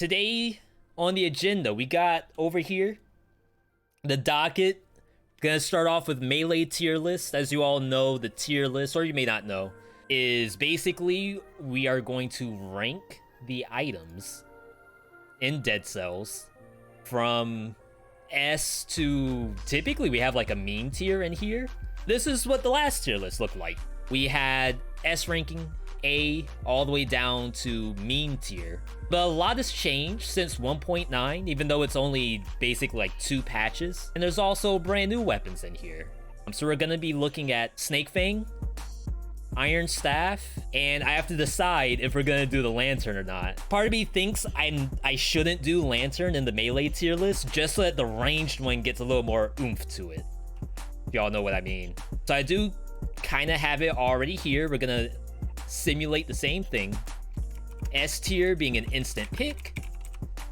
Today on the agenda, we got over here the docket. Gonna start off with melee tier list. As you all know, the tier list, or you may not know, is basically we are going to rank the items in Dead Cells from S to, typically we have like a mean tier in here. This is what the last tier list looked like. We had S ranking, A, all the way down to mean tier. But a lot has changed since 1.9, even though it's only basically like 2 patches. And there's also brand new weapons in here. So we're gonna be looking at Snake Fang, Iron Staff, and I have to decide if we're gonna do the Lantern or not. Part of me thinks I shouldn't do Lantern in the melee tier list, just so that the ranged one gets a little more oomph to it. If y'all know what I mean. So I do kind of have it already here. We're gonna simulate the same thing. S tier being an instant pick.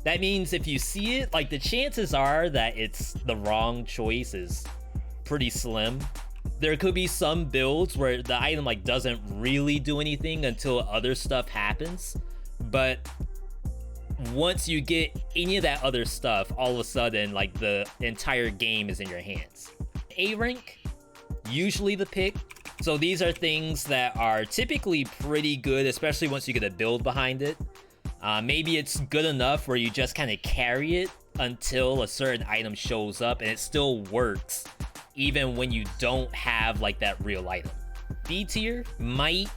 That means if you see it, like, the chances are that it's the wrong choice is pretty slim. There could be some builds where the item like doesn't really do anything until other stuff happens, but once you get any of that other stuff, all of a sudden like the entire game is in your hands. A rank, usually the pick. So these are things that are typically pretty good, especially once you get a build behind it. Maybe it's good enough where you just kind of carry it until a certain item shows up and it still works even when you don't have like that real item. B tier might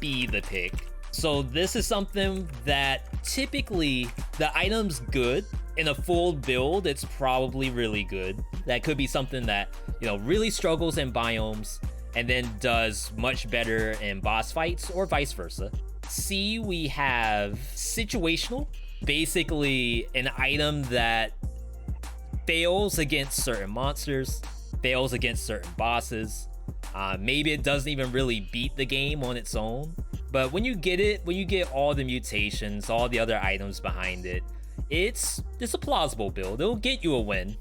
be the pick. So this is something that typically the item's good. In a full build, it's probably really good. That could be something that, you know, really struggles in biomes and then does much better in boss fights, or vice versa. C, we have situational, basically an item that fails against certain monsters, fails against certain bosses. Maybe it doesn't even really beat the game on its own, but when you get it, when you get all the mutations, all the other items behind it, it's a plausible build. It'll get you a win.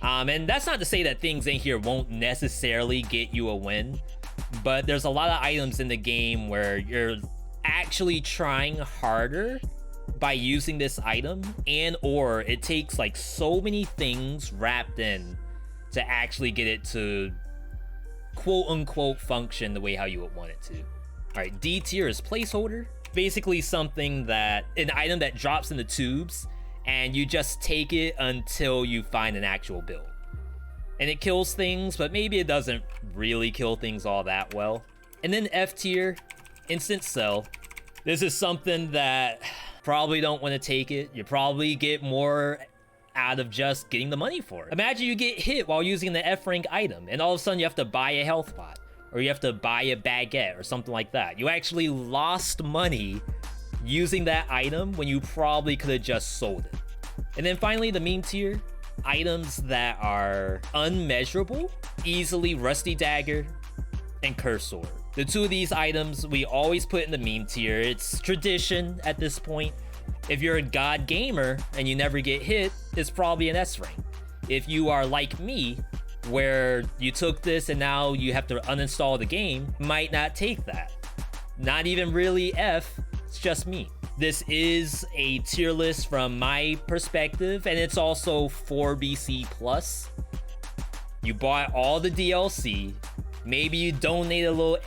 And that's not to say that things in here won't necessarily get you a win, but there's a lot of items in the game where you're actually trying harder by using this item, and or it takes like so many things wrapped in to actually get it to quote unquote function the way how you would want it to. All right, D tier is placeholder. Basically something that, an item that drops in the tubes and you just take it until you find an actual build. And it kills things, but maybe it doesn't really kill things all that well. And then F tier, instant sell. This is something that probably don't want to take it. You probably get more out of just getting the money for it. Imagine you get hit while using the F rank item and all of a sudden you have to buy a health pot, or you have to buy a baguette or something like that. You actually lost money using that item when you probably could have just sold it. And then finally, the meme tier, items that are unmeasurable, easily Rusty Dagger and Curse Sword. The two of these items we always put in the meme tier. It's tradition at this point. If you're a god gamer and you never get hit, it's probably an S rank. If you are like me, where you took this and now you have to uninstall the game, might not take that. Not even really F, it's just me. This is a tier list from my perspective, and it's also 4BC plus. You bought all the DLC, maybe you donate a little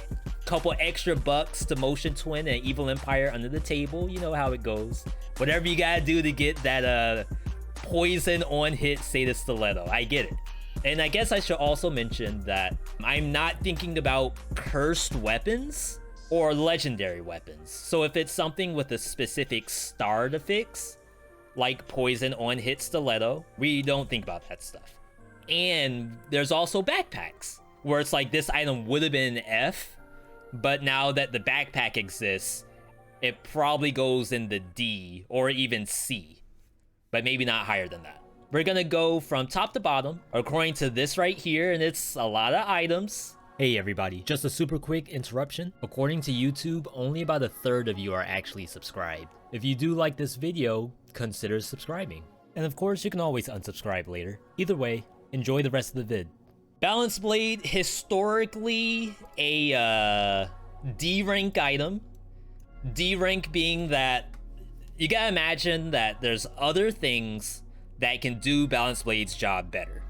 couple extra bucks to Motion Twin and Evil Empire under the table, you know how it goes. Whatever you gotta do to get that poison on hit Sadist Stiletto, I get it. And I guess I should also mention that I'm not thinking about cursed weapons or legendary weapons. So if it's something with a specific star to fix, like poison on hit Stiletto, we don't think about that stuff. And there's also backpacks, where it's like this item would have been an F, but now that the backpack exists, it probably goes in the D or even C, but maybe not higher than that. We're gonna go from top to bottom according to this right here, and it's a lot of items. Hey everybody, just a super quick interruption. According to YouTube, only about 1/3 of you are actually subscribed. If you do like this video, consider subscribing. And of course, you can always unsubscribe later. Either way, enjoy the rest of the vid. Balance Blade, historically a D rank item. D rank being that you gotta imagine that there's other things that can do Balance Blade's job better.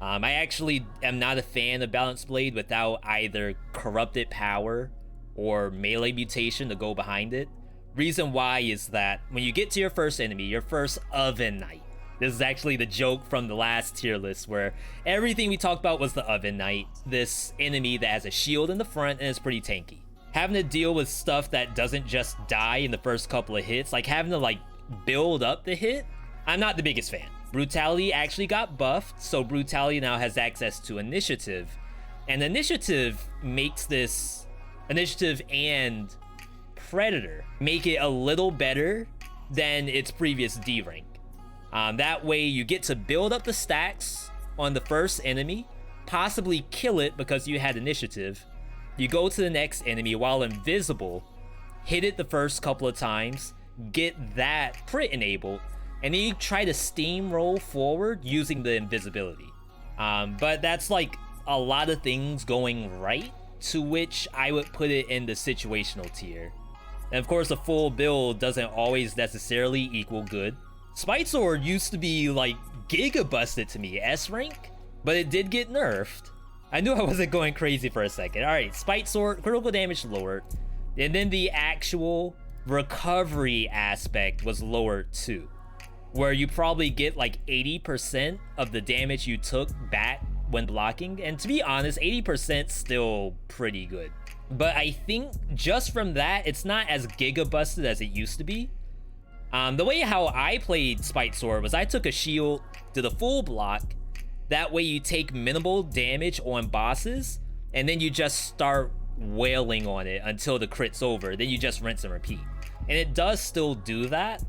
I actually am not a fan of Balance Blade without either Corrupted Power or Melee Mutation to go behind it. Reason why is that when you get to your first enemy, your first Oven Knight, this is actually the joke from the last tier list where everything we talked about was the Oven Knight, this enemy that has a shield in the front and is pretty tanky. Having to deal with stuff that doesn't just die in the first couple of hits, like having to like build up the hit, I'm not the biggest fan. Brutality actually got buffed, so Brutality now has access to Initiative, and Initiative makes this Initiative and Predator make it a little better than its previous D rank. That way you get to build up the stacks on the first enemy, possibly kill it because you had Initiative. You go to the next enemy while invisible, hit it the first couple of times, get that crit enabled, and then you try to steamroll forward using the invisibility. But that's like a lot of things going right, to which I would put it in the situational tier. And of course, a full build doesn't always necessarily equal good. Spite Sword used to be like giga busted to me, S rank, but it did get nerfed. I knew I wasn't going crazy for a second. All right, Spite Sword, critical damage lowered, and then the actual recovery aspect was lowered too, where you probably get like 80% of the damage you took back when blocking. And to be honest, 80% still pretty good. But I think just from that, it's not as giga busted as it used to be. The way how I played Spite Sword was I took a shield, did a full block. That way you take minimal damage on bosses, and then you just start wailing on it until the crit's over. Then you just rinse and repeat. And it does still do that.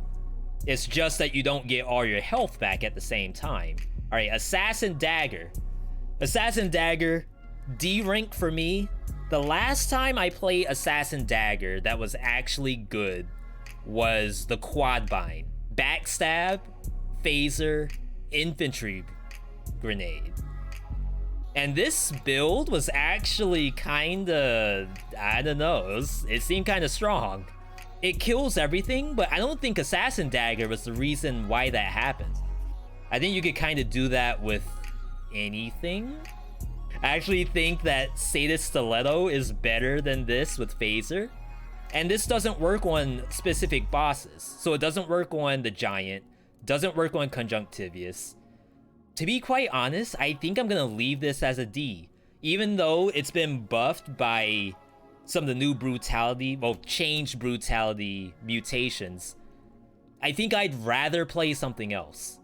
It's just that you don't get all your health back at the same time. All right, Assassin Dagger. Assassin Dagger, D rank for me. The last time I played Assassin Dagger that was actually good was the Quad Bind. Backstab, Phaser, Infantry Grenade. And this build was actually kinda, I don't know, it seemed kinda strong. It kills everything, but I don't think Assassin Dagger was the reason why that happened. I think you could kinda do that with anything. I actually think that Sadist Stiletto is better than this with Phaser. And this doesn't work on specific bosses. So it doesn't work on the Giant, doesn't work on Conjunctivius. To be quite honest, I think I'm gonna leave this as a D. Even though it's been buffed by some of the new brutality, well, changed brutality mutations, I think I'd rather play something else.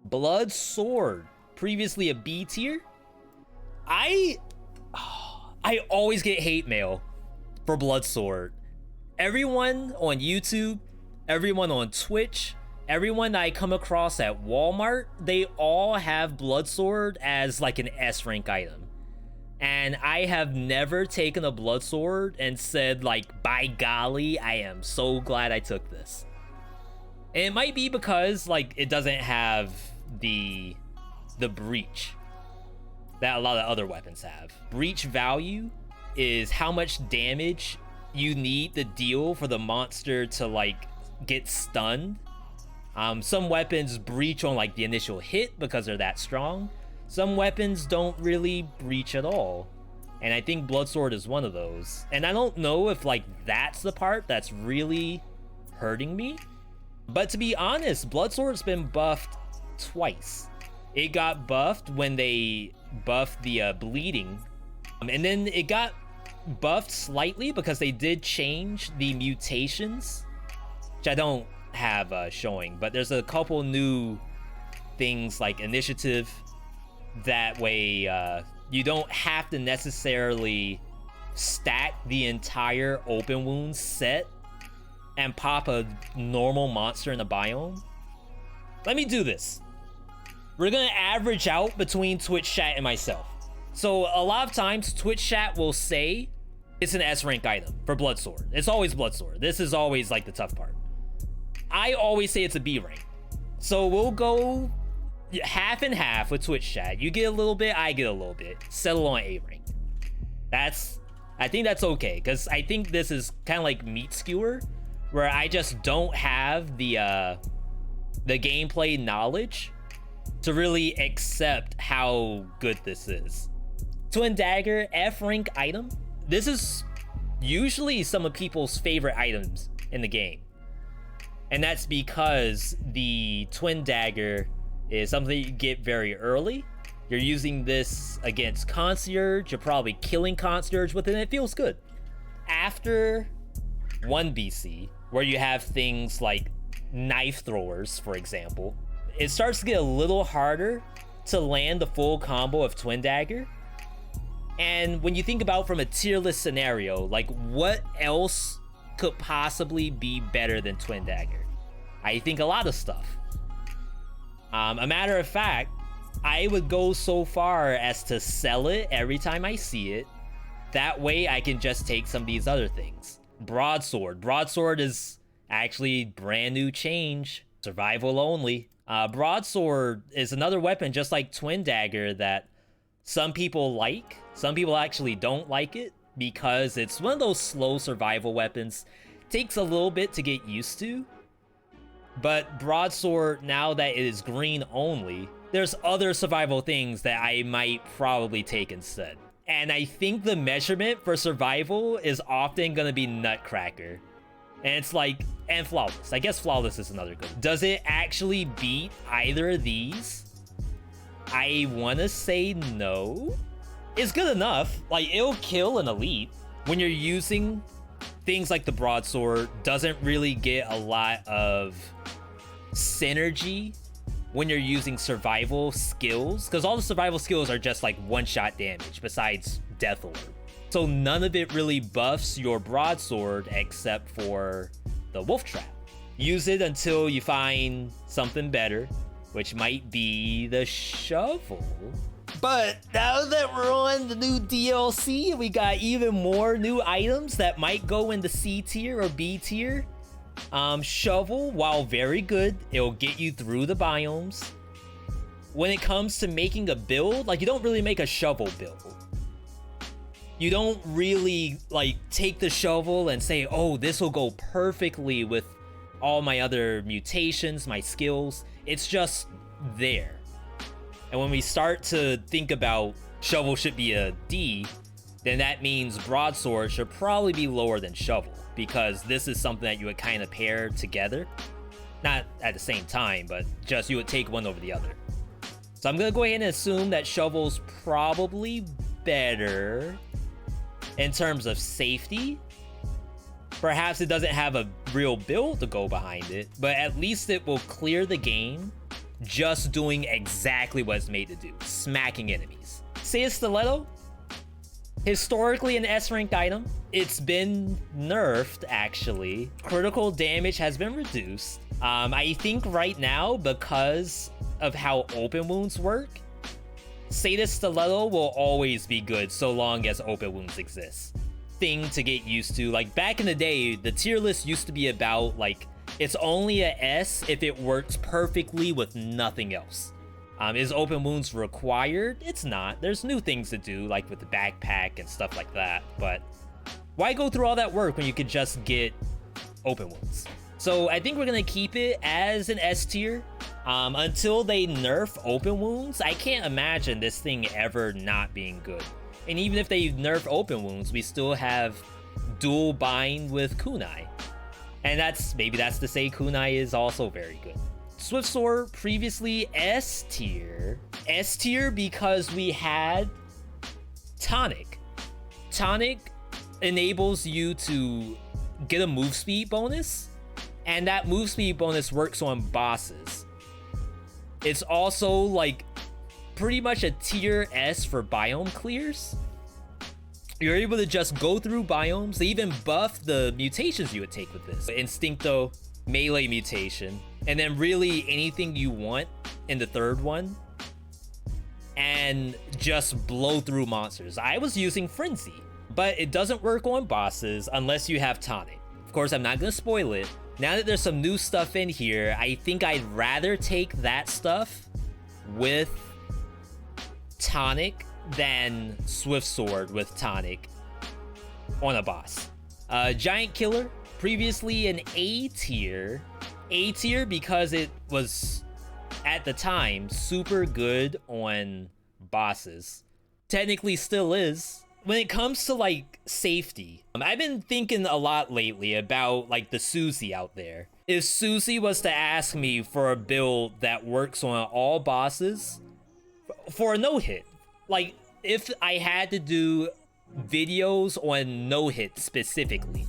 Broadsword, previously a B tier. I always get hate mail for Broadsword. Everyone on YouTube, everyone on Twitch, everyone that I come across at Walmart, they all have Broadsword as like an S rank item. And I have never taken a Broadsword and said like, by golly, I am so glad I took this. And it might be because like it doesn't have the breach that a lot of other weapons have. Breach value is how much damage you need to deal for the monster to like get stunned. Some weapons breach on like the initial hit because they're that strong. Some weapons don't really breach at all. And I think Broadsword is one of those. And I don't know if like that's the part that's really hurting me. But to be honest, Broadsword's been buffed twice. It got buffed when they buffed the bleeding. And then it got buffed slightly because they did change the mutations, which I don't have showing, but there's a couple new things like Initiative. That way you don't have to necessarily stack the entire open wound set and pop a normal monster in a biome. Let me do this. We're gonna average out between Twitch chat and myself. So a lot of times Twitch chat will say it's an S rank item for Broadsword. It's always Broadsword. This is always like the tough part. I always say it's a B rank. So we'll go half and half with Twitch chat. You get a little bit, I get a little bit. Settle on A rank. I think that's okay, because I think this is kind of like Meat Skewer, where I just don't have the gameplay knowledge to really accept how good this is. Twin Dagger, F rank item. This is usually some of people's favorite items in the game. And that's because the Twin Dagger is something you get very early. You're using this against Concierge. You're probably killing Concierge with it, and it feels good. After 1 BC, where you have things like knife throwers, for example, it starts to get a little harder to land the full combo of Twin Dagger. And when you think about from a tier list scenario, like what else could possibly be better than Twin Dagger? I think a lot of stuff. A matter of fact, I would go so far as to sell it every time I see it. That way I can just take some of these other things. Broadsword. Broadsword is actually brand new change. Survival only. Broadsword is another weapon just like Twin Dagger that some people like. Some people actually don't like it because it's one of those slow survival weapons. Takes a little bit to get used to. But Broadsword, now that it is green only, there's other survival things that I might probably take instead. And I think the measurement for survival is often going to be Nutcracker. And it's like, and Flawless. I guess Flawless is another good one. Does it actually beat either of these? I want to say no. It's good enough. Like, it'll kill an elite. When you're using things like the Broadsword, doesn't really get a lot of synergy when you're using survival skills, because all the survival skills are just like one-shot damage besides Death Orb. So none of it really buffs your Broadsword except for the Wolf Trap. Use it until you find something better, which might be the Shovel. But now that we're on the new DLC, we got even more new items that might go into C tier or B tier. Shovel, while very good, it'll get you through the biomes. When it comes to making a build, like, you don't really make a shovel build. You don't really like take the shovel and say, oh, this will go perfectly with all my other mutations, my skills. It's just there. And when we start to think about shovel should be a D, then that means Broadsword should probably be lower than shovel, because this is something that you would kind of pair together. Not at the same time, but just you would take one over the other. So I'm gonna go ahead and assume that shovel's probably better in terms of safety. Perhaps it doesn't have a real build to go behind it, but at least it will clear the game just doing exactly what it's made to do, smacking enemies. Say it's Stiletto, historically an S-ranked item. It's been nerfed, actually. Critical damage has been reduced. I think right now, because of how open wounds work, Sadist Stiletto will always be good so long as open wounds exist. Thing to get used to. Like, back in the day, the tier list used to be about, like, it's only a S if it works perfectly with nothing else. Is open wounds required? It's not. There's new things to do, like with the backpack and stuff like that, but why go through all that work when you could just get open wounds? So I think we're gonna keep it as an S tier. Until they nerf open wounds, I can't imagine this thing ever not being good. And even if they nerf open wounds, we still have dual bind with kunai. And maybe that's to say kunai is also very good. Swift Sword, previously S tier. S tier because we had Tonic. Tonic enables you to get a move speed bonus, and that move speed bonus works on bosses. It's also like pretty much a tier S for biome clears. You're able to just go through biomes. They even buff the mutations you would take with this. Instincto, melee mutation, and then really anything you want in the third one, and just blow through monsters. I was using Frenzy, but it doesn't work on bosses unless you have Tonic. Of course, I'm not gonna spoil it. Now that there's some new stuff in here, I think I'd rather take that stuff with Tonic than Swift Sword with Tonic on a boss. Giant Killer, previously an A tier. A tier because it was, at the time, super good on bosses. Technically still is. When it comes to like safety, I've been thinking a lot lately about like the Susie out there. If Susie was to ask me for a build that works on all bosses for a no-hit, like if I had to do videos on no-hit specifically,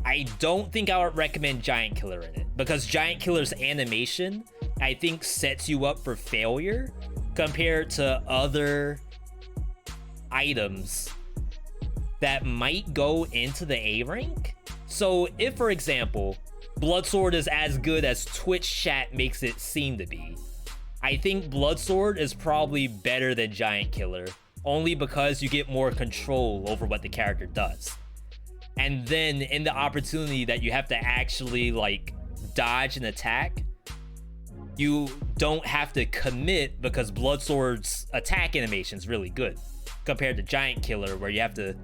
I don't think I would recommend Giant Killer in it, because Giant Killer's animation, I think, sets you up for failure compared to other items that might go into the A rank. So if, for example, Bloodsword is as good as Twitch chat makes it seem to be, I think Bloodsword is probably better than Giant Killer, only because you get more control over what the character does. And then in the opportunity that you have to actually like dodge an attack, you don't have to commit because Bloodsword's attack animation is really good compared to Giant Killer, where you have to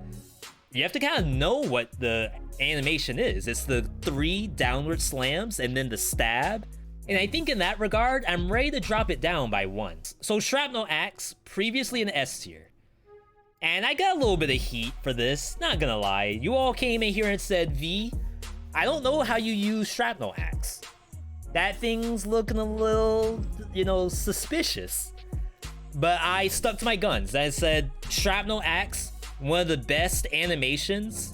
kind of know what the animation is. It's the 3 downward slams and then the stab. And I think in that regard, I'm ready to drop it down by 1. So Shrapnel Axe, previously an S tier. And I got a little bit of heat for this, not gonna lie. You all came in here and said, V, I don't know how you use Shrapnel Axe. That thing's looking a little, you know, suspicious. But I stuck to my guns. I said, Shrapnel Axe, one of the best animations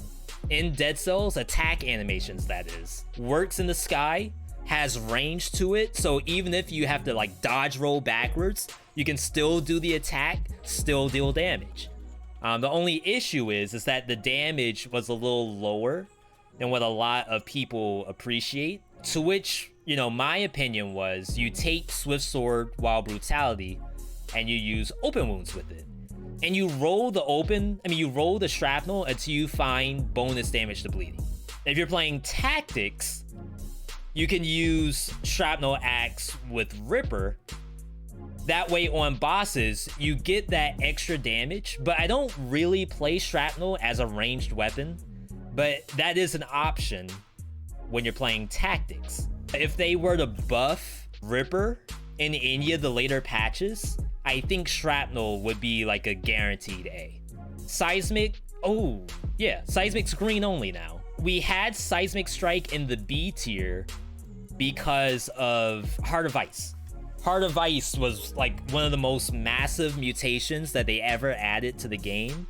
in Dead Cells, attack animations that is. Works in the sky, has range to it, so even if you have to like dodge roll backwards, you can still do the attack, still deal damage. The only issue is that the damage was a little lower than what a lot of people appreciate, to which, you know, my opinion was you take Swift Sword while Brutality and you use open wounds with it. And you roll you roll the shrapnel until you find bonus damage to bleeding. If you're playing tactics, you can use Shrapnel Axe with Ripper. That way on bosses, you get that extra damage, but I don't really play Shrapnel as a ranged weapon, but that is an option when you're playing tactics. If they were to buff Ripper in any of the later patches, I think Shrapnel would be like a guaranteed A. Seismic, oh yeah, Seismic's green only now. We had Seismic Strike in the B tier because of Heart of Ice. Heart of Ice was like one of the most massive mutations that they ever added to the game,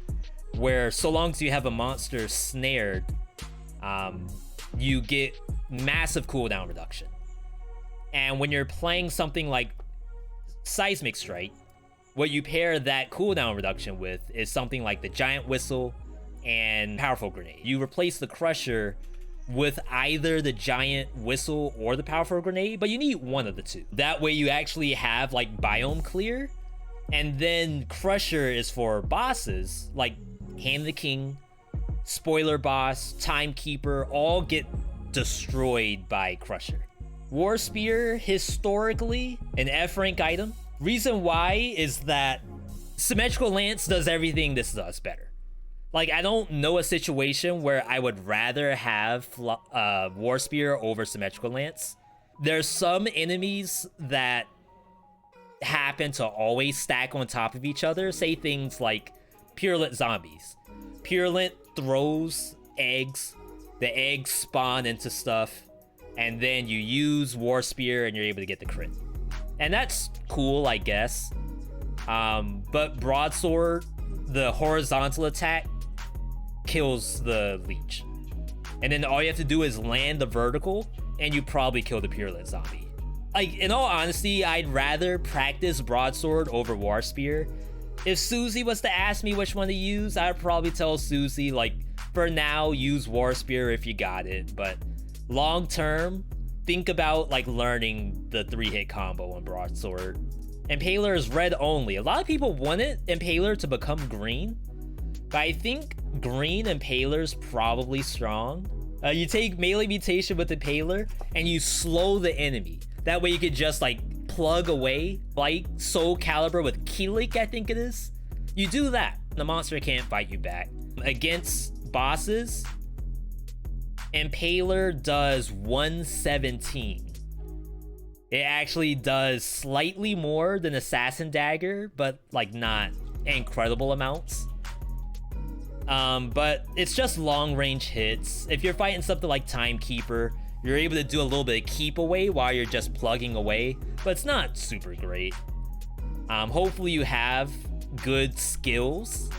where so long as you have a monster snared, you get massive cooldown reduction. And when you're playing something like Seismic Strike, what you pair that cooldown reduction with is something like the Giant Whistle and Powerful Grenade. You replace the Crusher with either the Giant Whistle or the Powerful Grenade, but you need one of the two. That way you actually have like biome clear, and then Crusher is for bosses like Hand of the King, Spoiler Boss, Timekeeper, all get destroyed by Crusher. War Spear, historically an F rank item. Reason why is that Symmetrical Lance does everything this does better. Like, I don't know a situation where I would rather have War Spear over Symmetrical Lance. There's some enemies that happen to always stack on top of each other. Say things like Purulent Zombies. Purulent throws eggs. The eggs spawn into stuff. And then you use War Spear and you're able to get the crit. And that's cool, I guess. But Broadsword, the horizontal attack, kills the leech. And then all you have to do is land the vertical, and you probably kill the Purulent Zombie. Like, in all honesty, I'd rather practice Broadsword over War Spear. If Susie was to ask me which one to use, I'd probably tell Susie, like, for now, use War Spear if you got it. But long term, think about like learning the 3-hit combo on Broadsword. Impaler is red only. A lot of people wanted Impaler to become green, but I think green Impaler's probably strong. You take melee mutation with Impaler and you slow the enemy. That way you could just like plug away, like Soul Calibur with Keelik, I think it is. You do that, the monster can't fight you back. Against bosses, Impaler does 117. It actually does slightly more than Assassin Dagger, but like not incredible amounts. But it's just long range hits. If you're fighting something like Timekeeper, you're able to do a little bit of keep away while you're just plugging away, but it's not super great. Hopefully you have good skills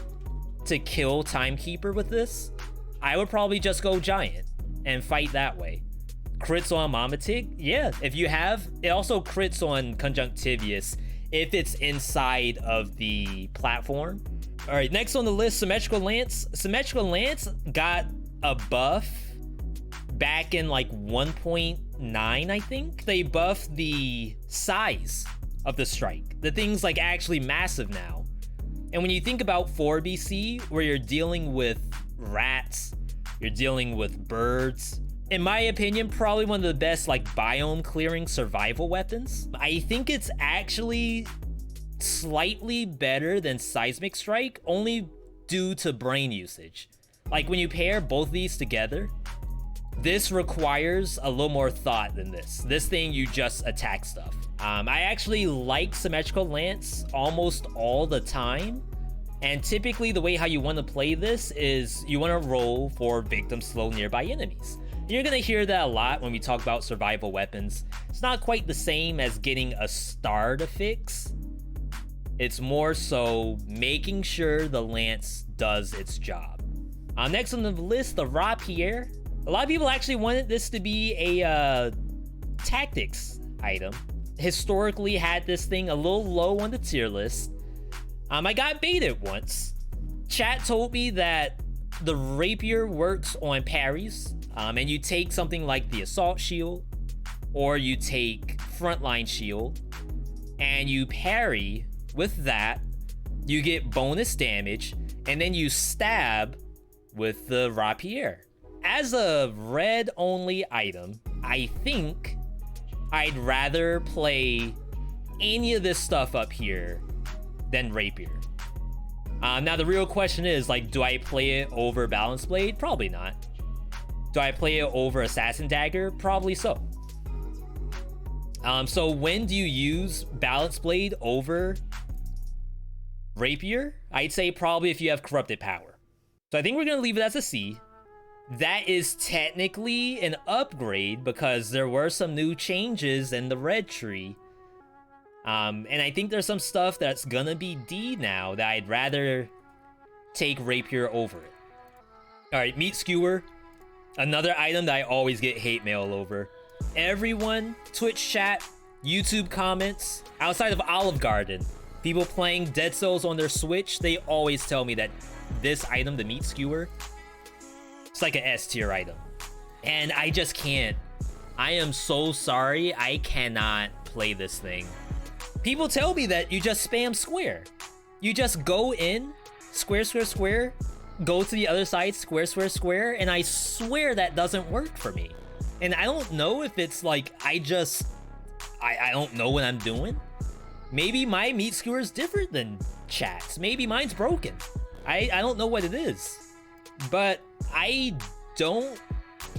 to kill Timekeeper with this. I would probably just go Giant and fight that way. Crits on Mamatig, yeah, if you have. It also crits on Conjunctivius if it's inside of the platform. All right, next on the list, Symmetrical Lance. Symmetrical Lance got a buff back in like 1.9, I think. They buffed the size of the strike. The thing's like actually massive now. And when you think about 4BC, where you're dealing with rats, you're dealing with birds, in my opinion, probably one of the best like biome clearing survival weapons. I think it's actually slightly better than Seismic Strike, only due to brain usage. Like when you pair both these together, this requires a little more thought than this. This thing, you just attack stuff. I actually like Symmetrical Lance almost all the time. And typically the way how you want to play this is you want to roll for victim slow nearby enemies. You're going to hear that a lot when we talk about survival weapons. It's not quite the same as getting a star to fix. It's more so making sure the Lance does its job. Next on the list, the Rapier. A lot of people actually wanted this to be a tactics item. Historically had this thing a little low on the tier list. I got baited once. Chat told me that the Rapier works on parries, and you take something like the Assault Shield, or you take Frontline Shield, and you parry with that, you get bonus damage, and then you stab with the Rapier. As a red-only item, I think I'd rather play any of this stuff up here than Rapier. Now the real question is, like, do I play it over Balance Blade? Probably not. Do I play it over Assassin Dagger? Probably so. So when do you use Balance Blade over Rapier? I'd say probably if you have Corrupted Power. So I think we're gonna leave it as a C. That is technically an upgrade because there were some new changes in the red tree. And I think there's some stuff that's gonna be D now that I'd rather take Rapier over it. Alright, Meat Skewer. Another item that I always get hate mail over. Everyone, Twitch chat, YouTube comments, outside of Olive Garden, people playing Dead Cells on their Switch, they always tell me that this item, the Meat Skewer, it's like an S tier item. And I just can't. I am so sorry, I cannot play this thing. People tell me that you just spam square. You just go in, square, square, square, go to the other side, square, square, square, and I swear that doesn't work for me. And I don't know if it's like, I don't know what I'm doing. Maybe my Meat Skewer is different than chat's. Maybe mine's broken. I don't know what it is. But I don't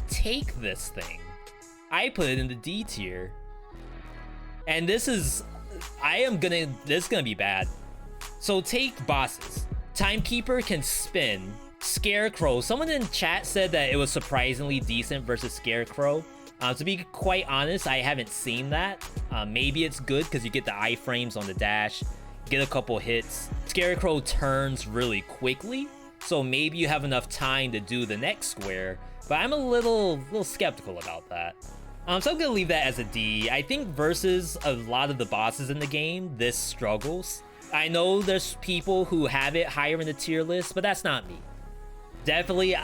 take this thing. I put it in the D tier. And this is gonna be bad. So take bosses. Timekeeper can spin. Scarecrow. Someone in chat said that it was surprisingly decent versus Scarecrow. To be quite honest, I haven't seen that. Maybe it's good because you get the iframes on the dash, get a couple hits. Scarecrow turns really quickly, so maybe you have enough time to do the next square, but I'm a little skeptical about that. So I'm gonna leave that as a D. I think versus a lot of the bosses in the game, this struggles. I know there's people who have it higher in the tier list, but that's not me. Definitely,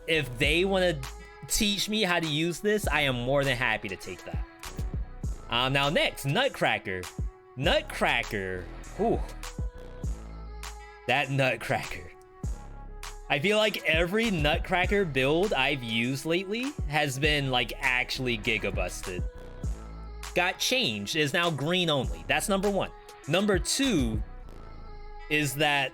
if they want to teach me how to use this, I am more than happy to take that. Now next, Nutcracker. Nutcracker. Ooh. That Nutcracker. I feel like every Nutcracker build I've used lately has been like actually gigabusted. Got changed, is now green only. That's number one. Number two is that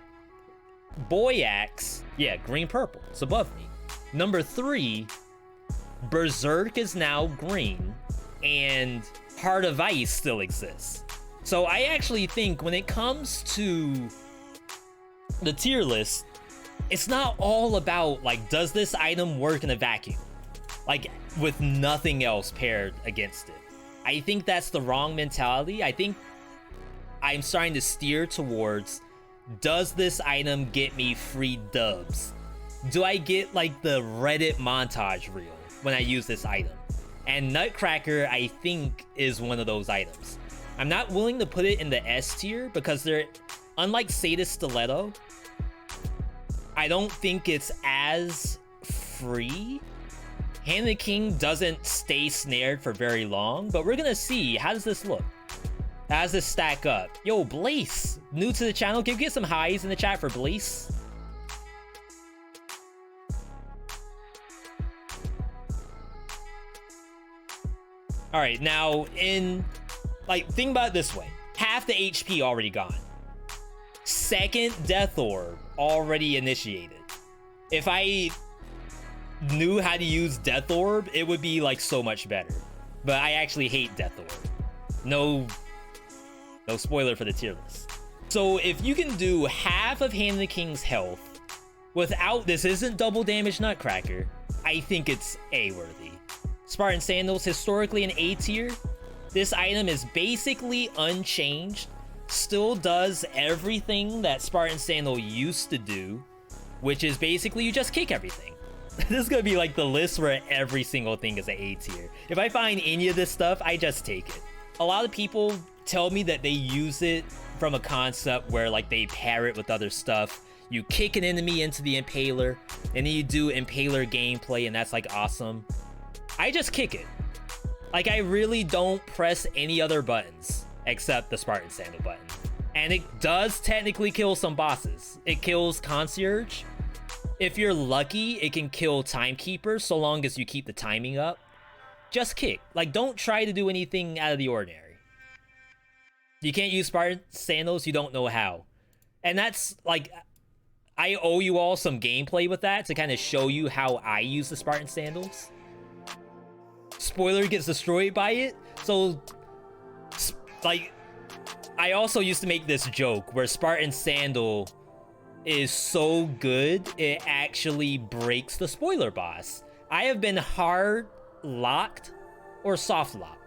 Boy Axe, yeah, green purple, it's above me. Number three, Berserk is now green, and Heart of Ice still exists. So I actually think when it comes to the tier list, it's not all about, like, does this item work in a vacuum? Like, with nothing else paired against it. I think that's the wrong mentality. I think I'm starting to steer towards, does this item get me free dubs? Do I get, like, the Reddit montage reel when I use this item? And Nutcracker, I think, is one of those items. I'm not willing to put it in the S tier because they're, unlike Sadist Stiletto, I don't think it's as free. Hand of the King doesn't stay snared for very long, but we're gonna see. How does this look? How does this stack up? Yo, Blaze, new to the channel. Can you get some highs in the chat for Blaze? All right, now think about it this way. Half the HP already gone. Second Death Orb already initiated. If I knew how to use Death Orb, it would be like so much better. But I actually hate Death Orb. No spoiler for the tier list. So if you can do half of Hand of the King's health without, this isn't double damage Nutcracker, I think it's A-worthy. Spartan Sandals, historically an A tier. This item is basically unchanged, still does everything that Spartan Sandal used to do, which is basically you just kick everything. This is gonna be like the list where every single thing is an A tier. If I find any of this stuff, I just take it. A lot of people tell me that they use it from a concept where, like, they pair it with other stuff. You kick an enemy into the Impaler, and then you do Impaler gameplay, and that's like awesome. I just kick it. Like, I really don't press any other buttons except the Spartan Sandal button. And it does technically kill some bosses. It kills Concierge. If you're lucky, it can kill Timekeeper so long as you keep the timing up. Just kick. Like, don't try to do anything out of the ordinary. You can't use Spartan Sandals, you don't know how. And that's, like, I owe you all some gameplay with that to kind of show you how I use the Spartan Sandals. Spoiler gets destroyed by it. So, like, I also used to make this joke where Spartan Sandal is so good, it actually breaks the spoiler boss. I have been hard locked or soft locked.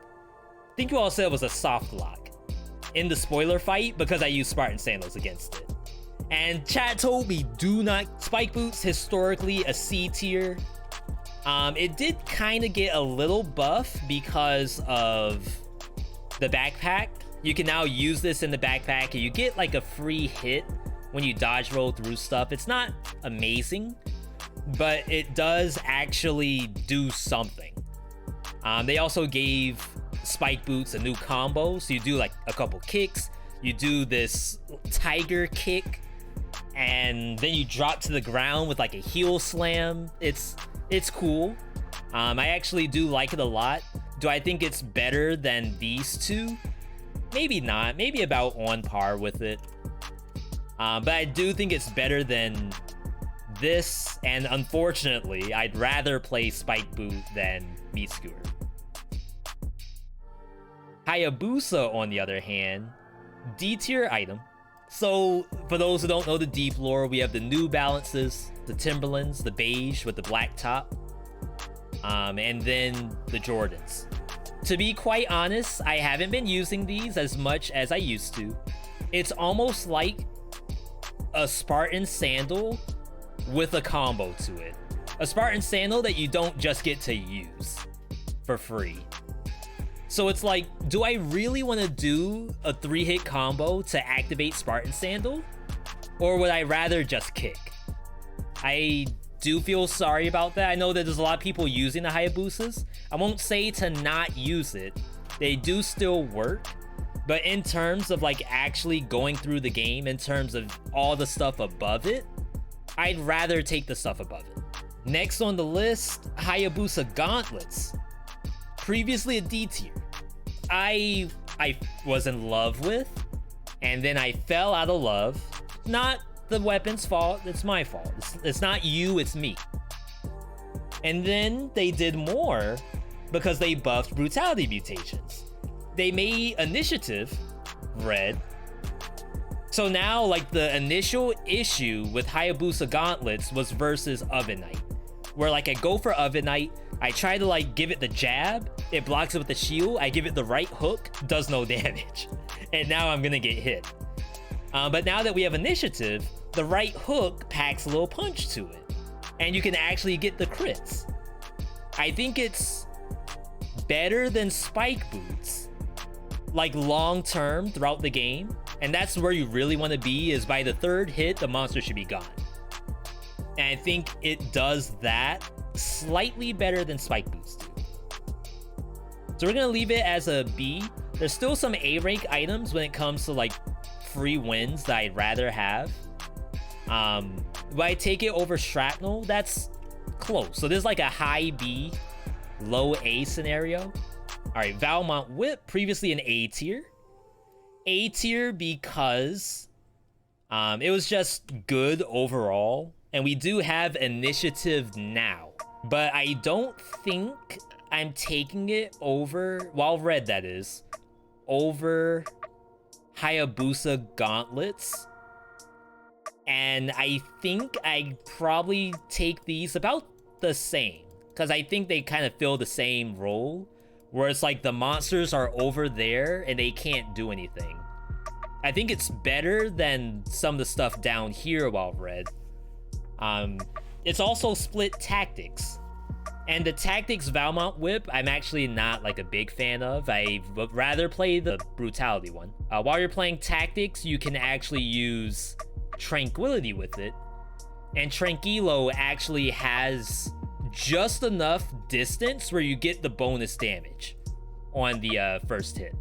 I think you all said it was a soft lock in the spoiler fight because I used Spartan Sandals against it. And chat told me, do not. Spike Boots, historically a C tier. It did kind of get a little buff because of the backpack. You can now use this in the backpack and you get like a free hit when you dodge roll through stuff. It's not amazing, but it does actually do something. They also gave Spike Boots a new combo, so you do like a couple kicks, you do this tiger kick, and then you drop to the ground with like a heel slam. It's cool. I actually do like it a lot. Do I think it's better than these two? Maybe not. Maybe about on par with it. But I do think it's better than this, and unfortunately, I'd rather play Spike Boot than Meat Skewer. Hayabusa, on the other hand, D tier item. So, for those who don't know the deep lore, we have the New Balances, the Timberlands, the beige with the black top, and then the Jordans. To be quite honest, I haven't been using these as much as I used to. It's almost like a Spartan Sandal with a combo to it. A Spartan Sandal that you don't just get to use for free. So it's like, do I really want to do a 3-hit combo to activate Spartan Sandal? Or would I rather just kick? I do feel sorry about that. I know that there's a lot of people using the Hayabusas. I won't say to not use it. They do still work. But in terms of like actually going through the game, in terms of all the stuff above it, I'd rather take the stuff above it. Next on the list, Hayabusa Gauntlets. Previously a D tier. I was in love with, and then I fell out of love. Not the weapon's fault, it's my fault. It's not you, it's me. And then they did more because they buffed brutality mutations. They made initiative red. So now, like, the initial issue with Hayabusa Gauntlets was versus Oven Knight, where like I go for Oven Knight, I try to like give it the jab, it blocks it with the shield, I give it the right hook, does no damage, and now I'm gonna get hit. But now that we have initiative, the right hook packs a little punch to it, and you can actually get the crits. I think it's better than spike boots, like long term throughout the game, and that's where you really want to be, is by the third hit the monster should be gone. And I think it does that slightly better than spike boots do. So we're gonna leave it as a B. There's still some A rank items when it comes to like free wins that I'd rather have. But I take it over Shrapnel, that's close. So this is like a high B, low A scenario. All right, Valmont Whip, previously an A tier. A tier because it was just good overall, and we do have initiative now, but I don't think I'm taking it over, while red that is, over Hayabusa Gauntlets. And I think I'd probably take these about the same, because I think they kind of fill the same role, where it's like the monsters are over there and they can't do anything. I think it's better than some of the stuff down here while red. It's also split tactics. And the tactics Valmont Whip, I'm actually not like a big fan of. I would rather play the brutality one. While you're playing tactics, you can actually use tranquility with it. And Tranquilo actually has just enough distance where you get the bonus damage on the first hit.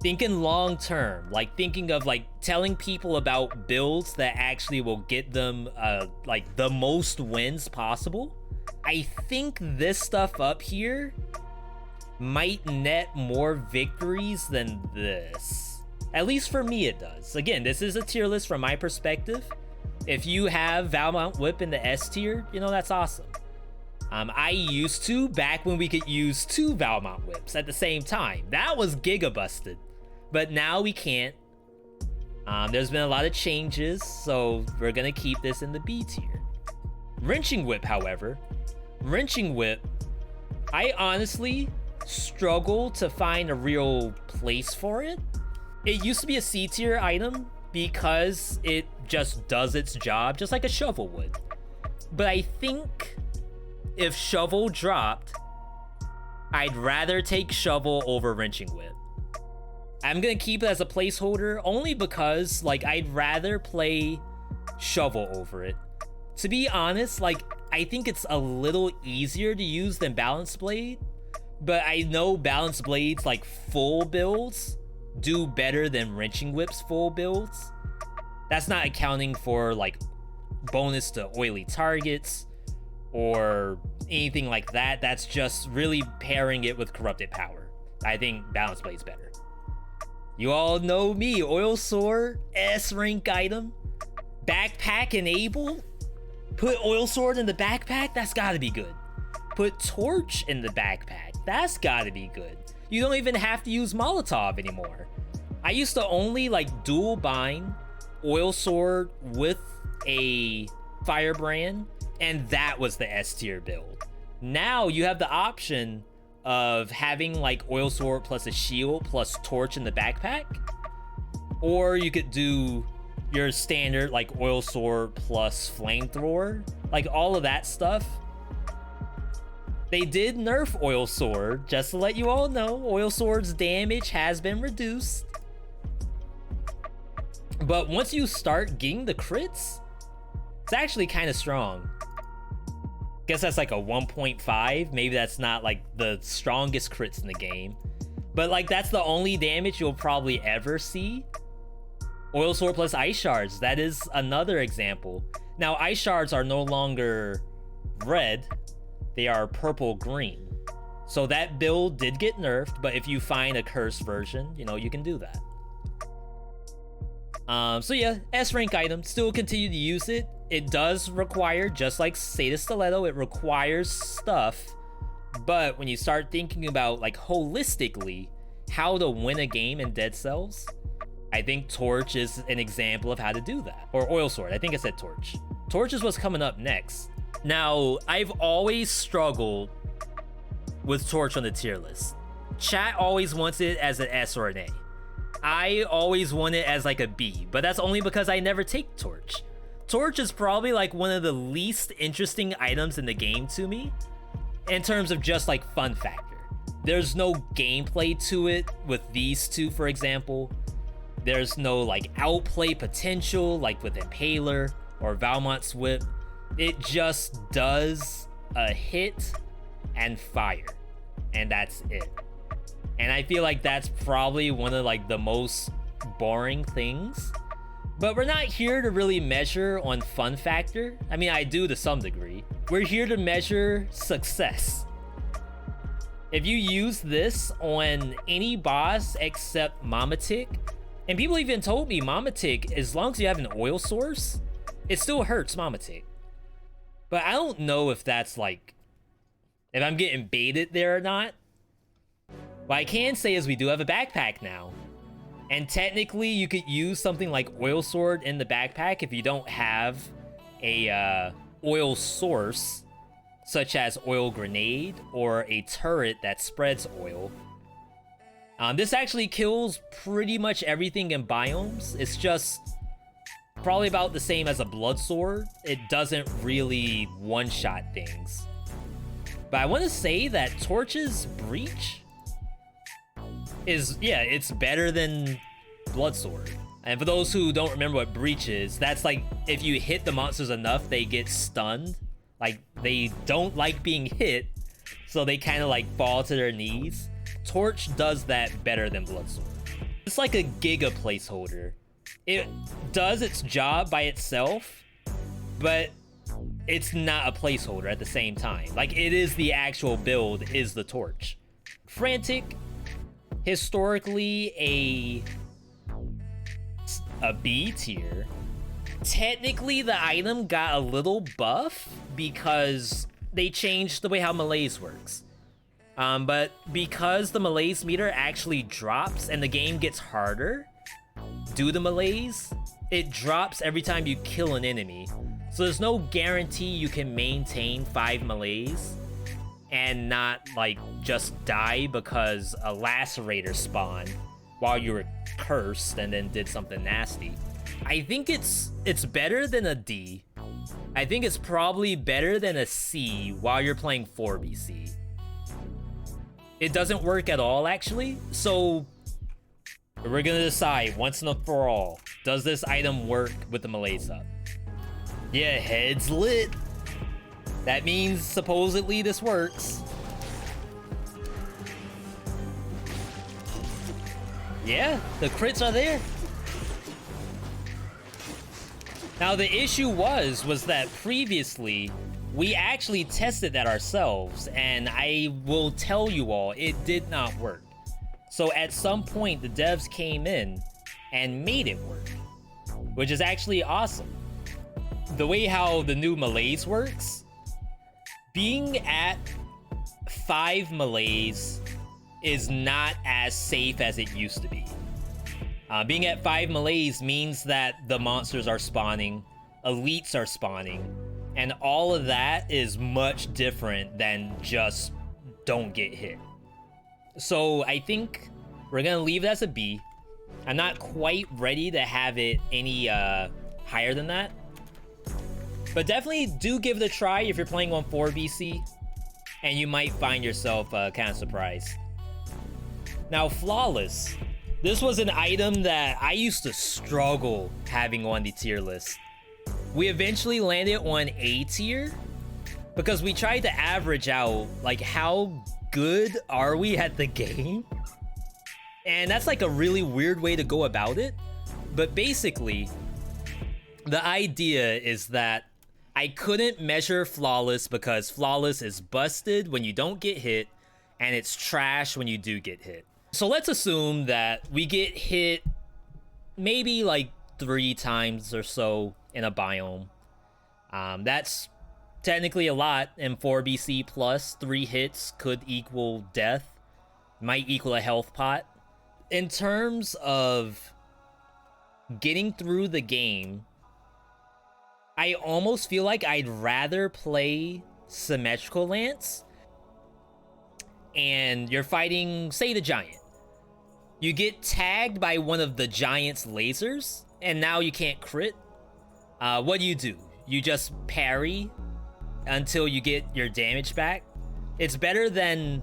Thinking long term, like thinking of like telling people about builds that actually will get them like the most wins possible. I think this stuff up here might net more victories than this. At least for me it does. Again, this is a tier list from my perspective. If you have Valmont Whip in the S tier, you know, that's awesome. I used to, back when we could use 2 Valmont Whips at the same time. That was giga busted. But now we can't. There's been a lot of changes, so we're gonna keep this in the B tier. Wrenching Whip, however. Wrenching Whip, I honestly struggle to find a real place for it. It used to be a C tier item because it just does its job, just like a shovel would. But I think if shovel dropped, I'd rather take shovel over Wrenching Whip. I'm gonna keep it as a placeholder only because like I'd rather play shovel over it. To be honest, like I think it's a little easier to use than Balance Blade, but I know Balance Blade's like full builds do better than Wrenching Whip's full builds. That's not accounting for like bonus to oily targets or anything like that. That's just really pairing it with Corrupted Power. I think Balance Blade's better. You all know me, Oil Sword, S rank item, backpack enable. Put Oil Sword in the backpack, that's gotta be good. Put Torch in the backpack, that's gotta be good. You don't even have to use Molotov anymore. I used to only like dual bind Oil Sword with a Firebrand, and that was the S tier build. Now you have the option of having like Oil Sword plus a shield plus Torch in the backpack, or you could do your standard like Oil Sword plus Flamethrower, like all of that stuff. They did nerf Oil Sword, just to let you all know. Oil Sword's damage has been reduced, but once you start getting the crits, it's actually kind of strong. Guess that's like a 1.5. Maybe that's not like the strongest crits in the game, but like that's the only damage you'll probably ever see. Oil Sword plus Ice Shards, that is another example. Now Ice Shards are no longer red, they are purple-green. So that build did get nerfed, but if you find a cursed version, you know, you can do that. So yeah, S rank item, still continue to use it. it does require, just like Sadist Stiletto, it requires stuff. But when you start thinking about, like, holistically, how to win a game in Dead Cells, I think Torch is an example of how to do that. Or Oil Sword, I think I said Torch. Torch is what's coming up next. Now, I've always struggled with Torch on the tier list. Chat always wants it as an S or an A. I always want it as like a B, but that's only because I never take Torch. Torch is probably like one of the least interesting items in the game to me in terms of just like fun factor. There's no gameplay to it with these two, for example. There's no like outplay potential like with Impaler or Valmont's whip. It just does a hit and fire, and that's it. And I feel like that's probably one of like the most boring things. But we're not here to really measure on fun factor. I mean, I do to some degree. We're here to measure success. If you use this on any boss except Mamatic, and people even told me Mamatic, as long as you have an oil source, it still hurts Mamatic. But I don't know if that's like, if I'm getting baited there or not. What I can say is we do have a backpack now. And technically you could use something like Oil Sword in the backpack if you don't have a oil source, such as Oil Grenade or a turret that spreads oil. This actually kills pretty much everything in biomes. It's just probably about the same as a Blood Sword. It doesn't really one-shot things. But I want to say that Torch's Breach is, yeah, it's better than Blood Sword. And for those who don't remember what Breach is, that's like if you hit the monsters enough, they get stunned. Like, they don't like being hit, so they kind of like fall to their knees. Torch does that better than Blood Sword. It's like a Giga placeholder. It does its job by itself, but it's not a placeholder at the same time. Like, it is the actual build, is the Torch. Frantic, historically a B tier. Technically, the item got a little buff because they changed the way how Malaise works. But because the Malaise meter actually drops and the game gets harder due to Malaise, it drops every time you kill an enemy. So there's no guarantee you can maintain 5 Malaise and not like just die because a Lacerator spawned while you were cursed and then did something nasty. I think it's better than a D. I think it's probably better than a C while you're playing 4BC. It doesn't work at all, actually. So we're gonna decide once and for all, does this item work with the Malaise up? Yeah, head's lit. That means supposedly this works. Yeah, the crits are there. Now the issue was that previously we actually tested that ourselves, and I will tell you all, it did not work. So at some point the devs came in and made it work, which is actually awesome. The way how the new Malaise works, being at 5 Malaise is not as safe as it used to be. Being at 5 Malaise means that the monsters are spawning, elites are spawning, and all of that is much different than just don't get hit. So I think we're gonna leave it as a B. I'm not quite ready to have it any higher than that. But definitely do give it a try if you're playing on 4BC, and you might find yourself kind of surprised. Now, Flawless. This was an item that I used to struggle having on the tier list. We eventually landed on A tier because we tried to average out, like, how good are we at the game? And that's like a really weird way to go about it. But basically, the idea is that I couldn't measure Flawless because Flawless is busted when you don't get hit, and it's trash when you do get hit. So let's assume that we get hit maybe like 3 times or so in a biome. That's technically a lot in 4BC plus. 3 hits could equal death, might equal a health pot. In terms of getting through the game, I almost feel like I'd rather play Symmetrical Lance, and you're fighting, say, the Giant. You get tagged by one of the Giant's lasers, and now you can't crit. What do? You just parry until you get your damage back. It's better than...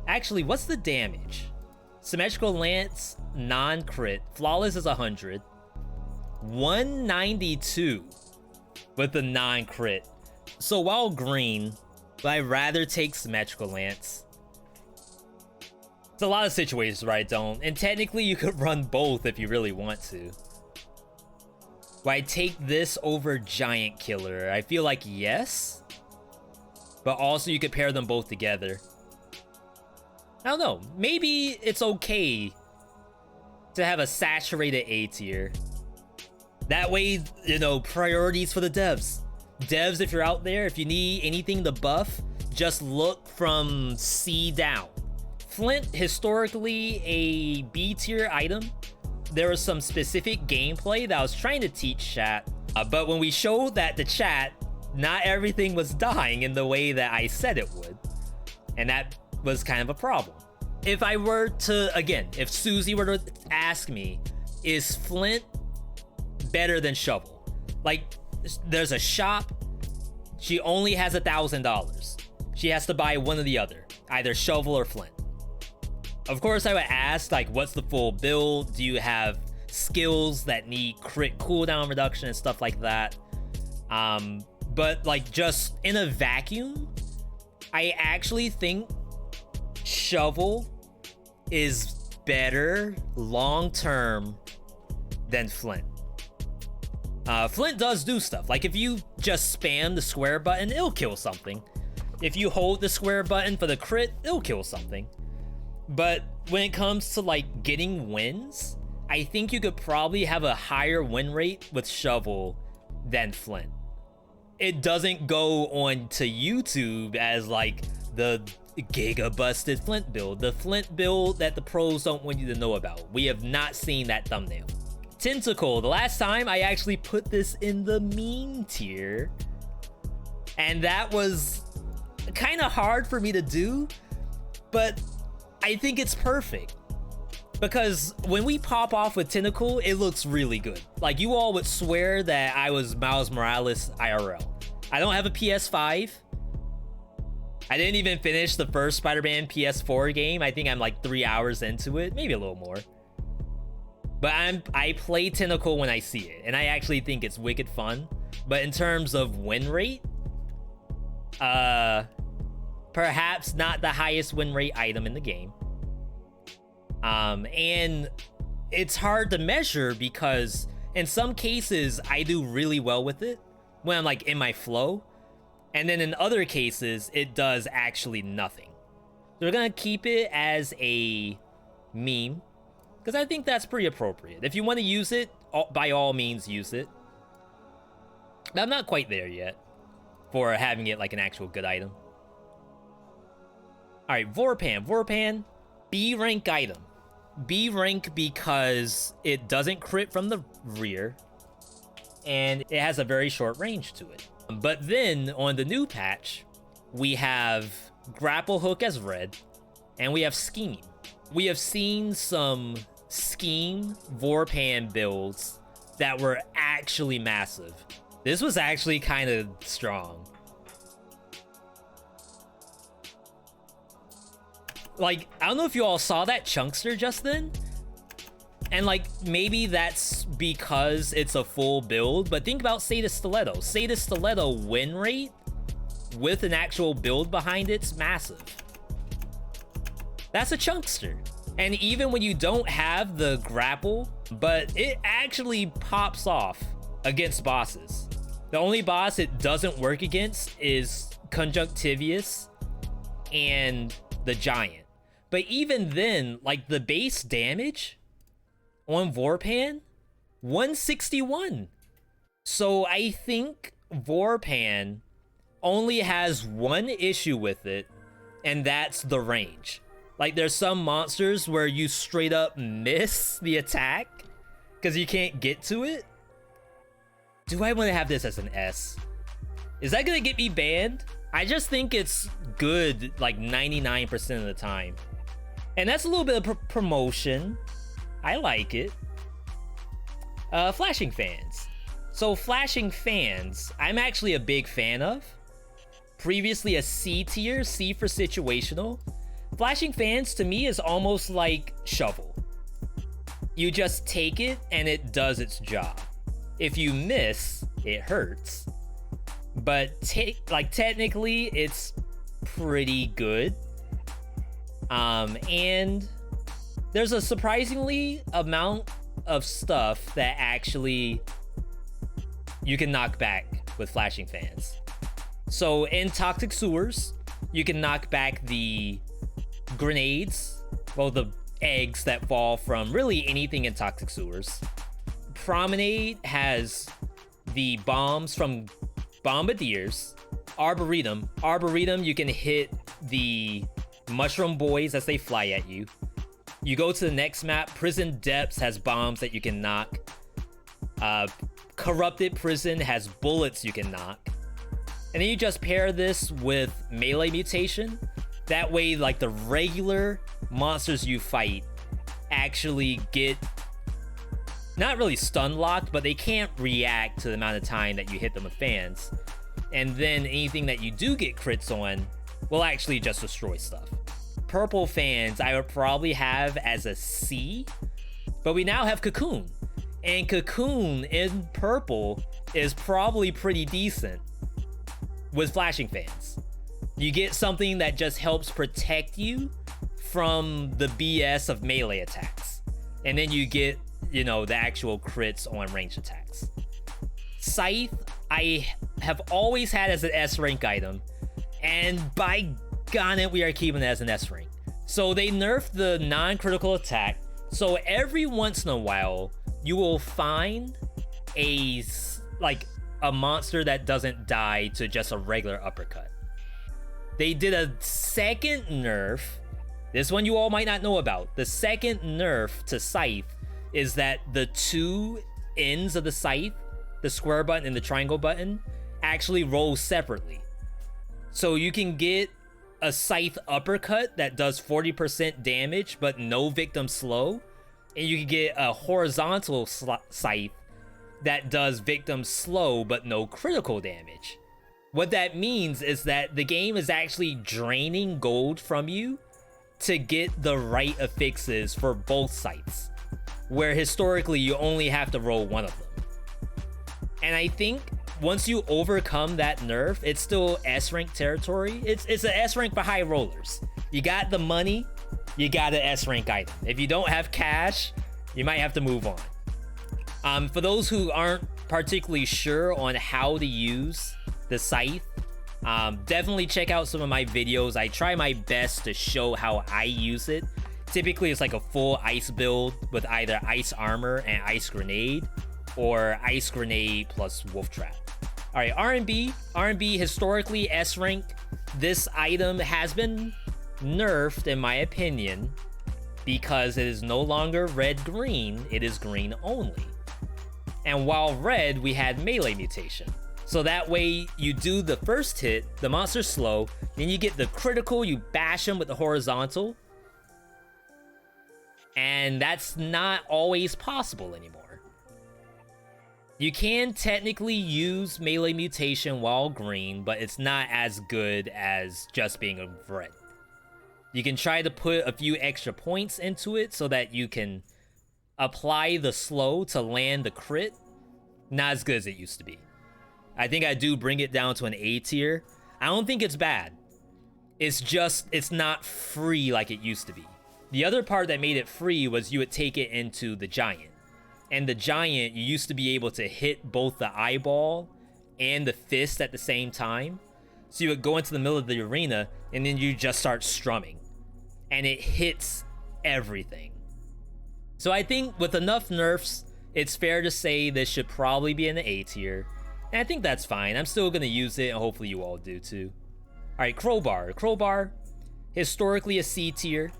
Actually, what's the damage? Symmetrical Lance, non-crit. Flawless is 100. 192 with the non-crit. So while green, but I'd rather take Symmetrical Lance. It's a lot of situations where I don't. And technically you could run both if you really want to. Would I take this over Giant Killer? I feel like yes. But also you could pair them both together. I don't know. Maybe it's okay to have a saturated A tier. That way, you know, priorities for the devs. Devs, if you're out there, if you need anything to buff, just look from C down. Flint, historically a B tier item. There was some specific gameplay that I was trying to teach chat, but when we showed that to chat, not everything was dying in the way that I said it would. And that was kind of a problem. If I were to, again, if Susie were to ask me, is Flint better than Shovel? Like, there's a shop, she only has $1,000. She has to buy one or the other, either Shovel or Flint. Of course, I would ask, like, what's the full build? Do you have skills that need crit cooldown reduction and stuff like that? But, like, just in a vacuum, I actually think Shovel is better long-term than Flint. Flint does do stuff. Like, if you just spam the square button, it'll kill something. If you hold the square button for the crit, it'll kill something. But when it comes to, like, getting wins, I think you could probably have a higher win rate with Shovel than Flint. It doesn't go on to YouTube as, like, the giga-busted Flint build. The Flint build that the pros don't want you to know about. We have not seen that thumbnail. Tentacle, the last time I actually put this in the meme tier, and that was kind of hard for me to do, but I think it's perfect. Because when we pop off with Tentacle, it looks really good. Like, you all would swear that I was Miles Morales IRL. I don't have a PS5. I didn't even finish the first Spider-Man PS4 game. I think I'm like 3 hours into it, maybe a little more. But I play Tentacle when I see it, and I actually think it's wicked fun. But in terms of win rate, perhaps not the highest win rate item in the game. And it's hard to measure because in some cases I do really well with it when I'm like in my flow, and then in other cases it does actually nothing. So we're gonna keep it as a meme because I think that's pretty appropriate. If you want to use it, by all means use it. I'm not quite there yet for having it like an actual good item. All right, Vorpan. Vorpan, B rank item. B rank because it doesn't crit from the rear and it has a very short range to it. But then on the new patch, we have Grapple Hook as red and we have Scheme. We have seen some Scheme Vorpan builds that were actually massive. This was actually kind of strong. Like, I don't know if you all saw that Chunkster just then. And, like, maybe that's because it's a full build, but think about Sadist Stiletto. Sadist Stiletto win rate with an actual build behind it's massive. That's a Chunkster. And even when you don't have the grapple, but it actually pops off against bosses. The only boss it doesn't work against is Conjunctivius and the Giant. But even then, like, the base damage on Vorpan, 161. So I think Vorpan only has one issue with it, and that's the range. Like, there's some monsters where you straight up miss the attack because you can't get to it. Do I want to have this as an S? Is that gonna get me banned? I just think it's good like 99% of the time. And that's a little bit of promotion. I like it. Flashing fans. So flashing fans, I'm actually a big fan of. Previously a C tier, C for situational. Flashing fans to me is almost like shovel. You just take it and it does its job. If you miss, it hurts. But technically it's pretty good. And there's a surprisingly amount of stuff that actually you can knock back with flashing fans. So in toxic sewers, you can knock back the grenades, well, the eggs that fall from really anything in toxic sewers. Promenade has the bombs from bombardiers. Arboretum, you can hit the mushroom boys as they fly at you. You go to the next map. Prison Depths has bombs that you can knock. Corrupted Prison has bullets you can knock. And then you just pair this with melee mutation. That way, like, the regular monsters you fight actually get not really stun locked, but they can't react to the amount of time that you hit them with fans. And then anything that you do get crits on will actually just destroy stuff. Purple fans I would probably have as a C, but we now have Cocoon. And Cocoon in purple is probably pretty decent with flashing fans. You get something that just helps protect you from the BS of melee attacks. And then you get, you know, the actual crits on ranged attacks. Scythe, I have always had as an S rank item. And by God, we are keeping it as an S rank. So they nerfed the non-critical attack. So every once in a while, you will find a monster that doesn't die to just a regular uppercut. They did a second nerf. This one you all might not know about. The second nerf to Scythe is that the two ends of the Scythe, the square button and the triangle button, actually roll separately. So you can get a Scythe uppercut that does 40% damage but no victim slow. And you can get a horizontal Scythe that does victim slow but no critical damage. What that means is that the game is actually draining gold from you to get the right affixes for both Scythes, where historically you only have to roll one of them. And I think once you overcome that nerf, it's still S rank territory. It's an S rank for high rollers. You got the money, you got an S rank item. If you don't have cash, you might have to move on. For those who aren't particularly sure on how to use the Scythe, definitely check out some of my videos. I try my best to show how I use it. Typically it's like a full ice build with either ice armor and ice grenade, or ice grenade plus wolf trap. All right, R&B historically S rank. This item has been nerfed in my opinion because it is no longer red-green, it is green only. And while red, we had melee mutation. So that way you do the first hit, the monster's slow, then you get the critical, you bash him with the horizontal. And that's not always possible anymore. You can technically use melee mutation while green, but it's not as good as just being a red. You can try to put a few extra points into it so that you can apply the slow to land the crit. Not as good as it used to be. I think I do bring it down to an A tier. I don't think it's bad. It's just, it's not free like it used to be. The other part that made it free was you would take it into the giant. And the giant, you used to be able to hit both the eyeball and the fist at the same time. So you would go into the middle of the arena and then you just start strumming. And it hits everything. So I think with enough nerfs, it's fair to say this should probably be in the A tier. And I think that's fine. I'm still gonna use it, and hopefully you all do too. Alright, Crowbar. Crowbar, historically a C tier.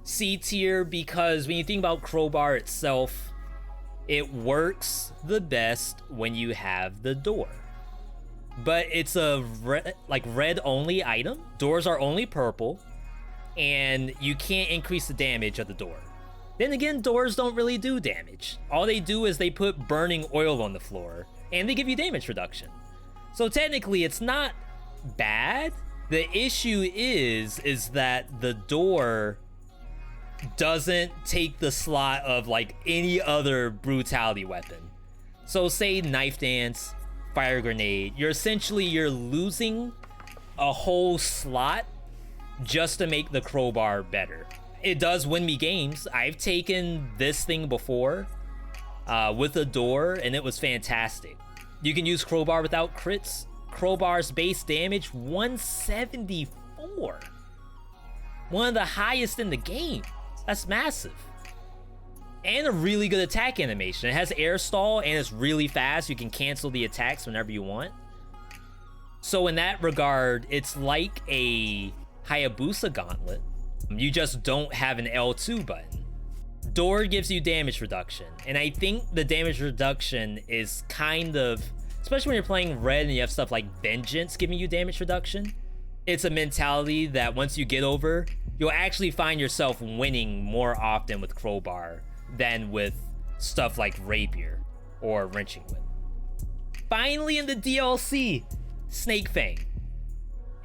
C tier because when you think about Crowbar itself, it works the best when you have the door. But it's a red only item. Doors are only purple, and you can't increase the damage of the door. Then again, doors don't really do damage. All they do is they put burning oil on the floor, and they give you damage reduction. So technically, it's not bad. The issue is that the door doesn't take the slot of like any other brutality weapon. So say knife dance, fire grenade, you're losing a whole slot just to make the crowbar better. It does win me games. I've taken this thing before with a door, and it was fantastic. You can use crowbar without crits. Crowbar's base damage 174, one of the highest in the game. That's massive. And a really good attack animation. It has air stall and it's really fast. You can cancel the attacks whenever you want. So in that regard, it's like a Hayabusa gauntlet. You just don't have an L2 button. Door gives you damage reduction, and I think the damage reduction is kind of, especially when you're playing red and you have stuff like Vengeance giving you damage reduction, it's a mentality that once you get over, you'll actually find yourself winning more often with Crowbar than with stuff like Rapier or Wrenching Whip. Finally in the DLC, Snake Fang.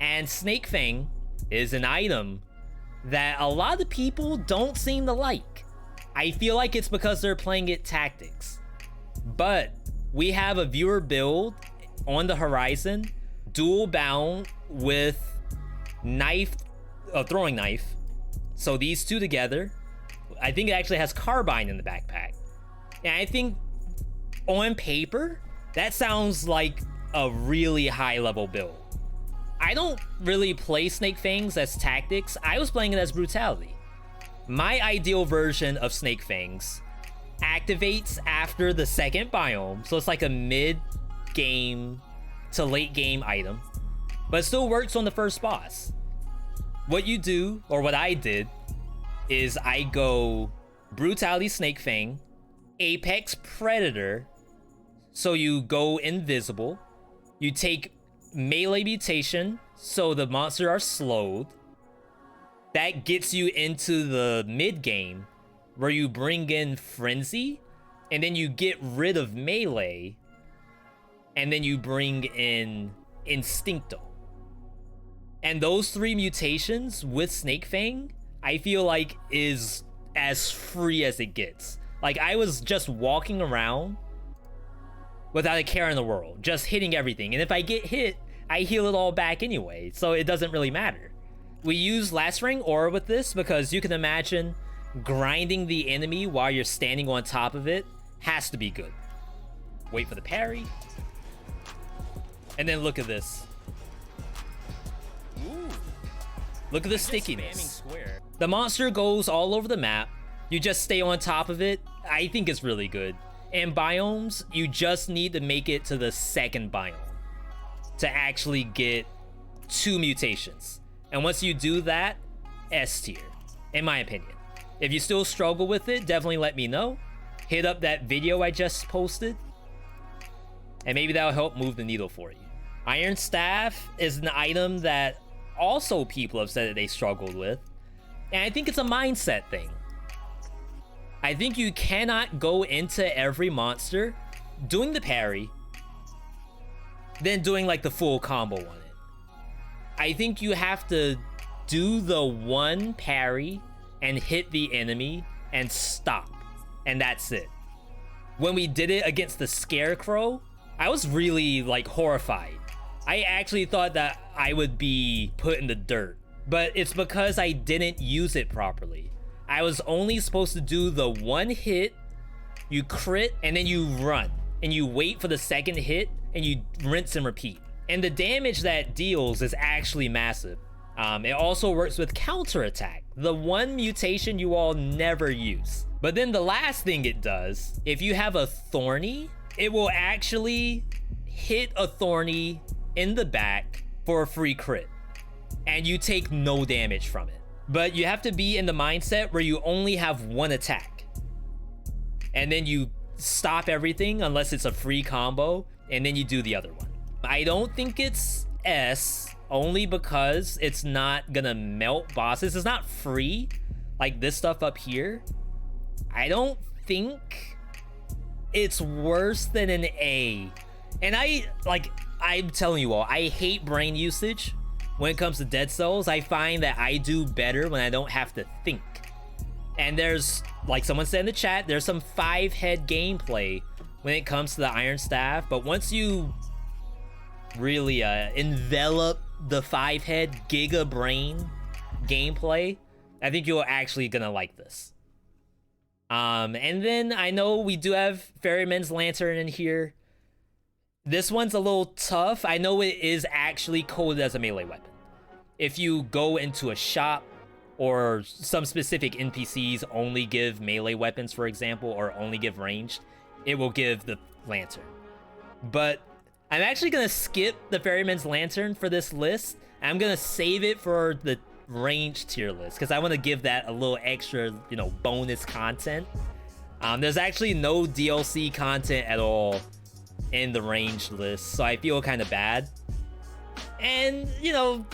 And Snake Fang is an item that a lot of people don't seem to like. I feel like it's because they're playing it tactics. But we have a viewer build on the horizon, dual bound with throwing knife. So these two together, I think it actually has carbine in the backpack. And I think on paper, that sounds like a really high level build. I don't really play Snake Fangs as tactics. I was playing it as brutality. My ideal version of Snake Fangs activates after the second biome. So it's like a mid-game to late-game item. But it still works on the first boss. What you do, or what I did, is I go Brutality Snake Fang, Apex Predator, so you go invisible. You take Melee Mutation, so the monsters are slowed. That gets you into the mid-game, where you bring in Frenzy, and then you get rid of Melee, and then you bring in Instincto. And those three mutations with Snake Fang, I feel like is as free as it gets. Like, I was just walking around without a care in the world, just hitting everything. And if I get hit, I heal it all back anyway, so it doesn't really matter. We use Lacerating Aura with this because you can imagine grinding the enemy while you're standing on top of it has to be good. Wait for the parry. And then look at this. Ooh. Look at the stickiness. The monster goes all over the map. You just stay on top of it. I think it's really good. And biomes, you just need to make it to the second biome to actually get 2 mutations. And once you do that, S tier, in my opinion. If you still struggle with it, definitely let me know. Hit up that video I just posted, and maybe that'll help move the needle for you. Iron Staff is an item that also people have said that they struggled with, and I think it's a mindset thing. I think you cannot go into every monster doing the parry, then doing like the full combo on it. I think you have to do the one parry and hit the enemy and stop, and that's it. When we did it against the Scarecrow, I was really like horrified. I actually thought that I would be put in the dirt, but it's because I didn't use it properly. I was only supposed to do the one hit, you crit, and then you run, and you wait for the second hit, and you rinse and repeat. And the damage that deals is actually massive. It also works with counterattack, the one mutation you all never use. But then the last thing it does, if you have a Thorny, it will actually hit a Thorny in the back for a free crit, and you take no damage from it. But you have to be in the mindset where you only have one attack, and then you stop everything unless it's a free combo, and then you do the other one. I don't think it's S, only because it's not gonna melt bosses. It's not free like this stuff up here. I don't think it's worse than an A. And I'm telling you all, I hate brain usage when it comes to Dead Cells. I find that I do better when I don't have to think. And there's, like someone said in the chat, there's some 5-head gameplay when it comes to the Iron Staff, but once you really envelop the 5-head Giga Brain gameplay, I think you're actually gonna like this. And then I know we do have Ferryman's Lantern in here. This one's a little tough. I know it is actually coded as a melee weapon. If you go into a shop, or some specific NPCs only give melee weapons, for example, or only give ranged, it will give the lantern. But I'm actually gonna skip the Ferryman's Lantern for this list. I'm gonna save it for the ranged tier list, because I want to give that a little extra, you know, bonus content. There's actually no DLC content at all in the ranged list, so I feel kind of bad. And, you know,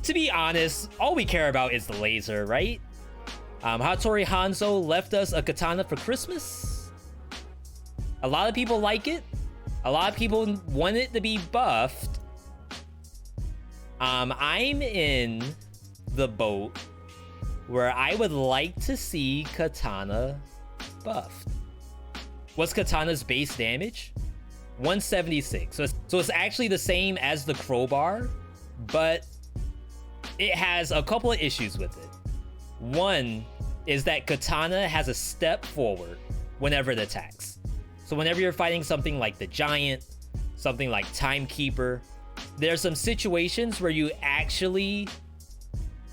to be honest, all we care about is the laser, right? Hattori Hanzo left us a katana for Christmas. A lot of people like it. A lot of people want it to be buffed. I'm in the boat where I would like to see Katana buffed. What's Katana's base damage? 176. So it's actually the same as the Crowbar, but it has a couple of issues with it. One is that Katana has a step forward whenever it attacks. So whenever you're fighting something like the Giant, something like Timekeeper, there's some situations where you actually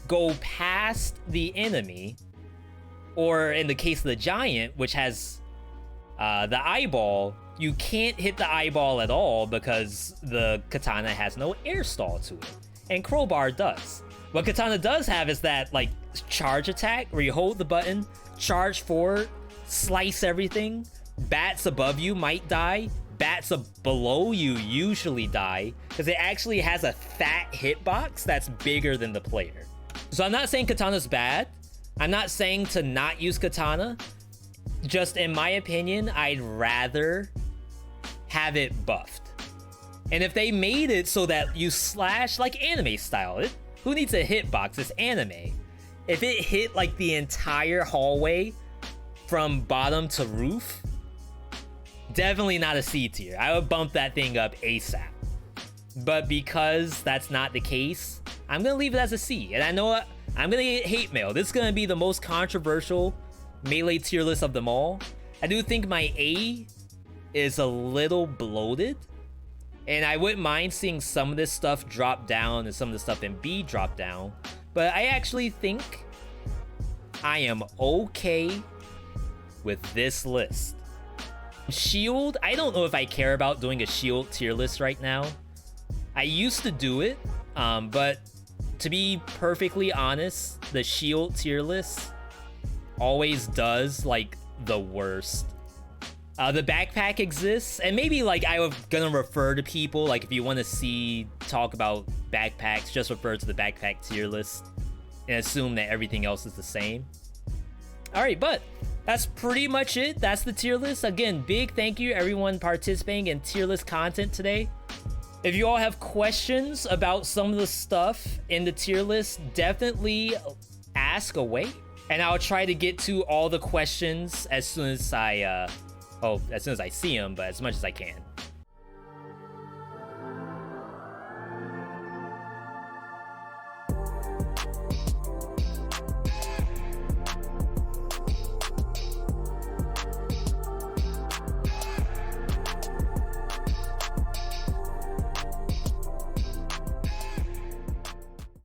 go past the enemy, or in the case of the Giant, which has the eyeball, you can't hit the eyeball at all because the Katana has no air stall to it, and Crowbar does. What Katana does have is that like charge attack where you hold the button, charge forward, slice everything. Bats above you might die, bats below you usually die, because it actually has a fat hitbox that's bigger than the player. So I'm not saying Katana's bad. I'm not saying to not use Katana. Just in my opinion, I'd rather have it buffed. And if they made it so that you slash like anime style, who needs a hitbox? It's anime. If it hit like the entire hallway from bottom to roof, definitely not a C tier. I would bump that thing up ASAP. But because that's not the case, I'm gonna leave it as a C. And I know what? I'm gonna get hate mail. This is gonna be the most controversial melee tier list of them all. I do think my A is a little bloated, and I wouldn't mind seeing some of this stuff drop down and some of the stuff in B drop down. But I actually think I am okay with this list. Shield, I don't know if I care about doing a shield tier list right now. I used to do it, but to be perfectly honest, the shield tier list always does like the worst. The backpack exists, and maybe like I was gonna refer to people, like if you want to talk about backpacks, just refer to the backpack tier list and assume that everything else is the same. All right, but that's pretty much it. That's the tier list. Again, big thank you everyone participating in tier list content today. If you all have questions about some of the stuff in the tier list, definitely ask away, and I'll try to get to all the questions as soon as I see them, but as much as I can.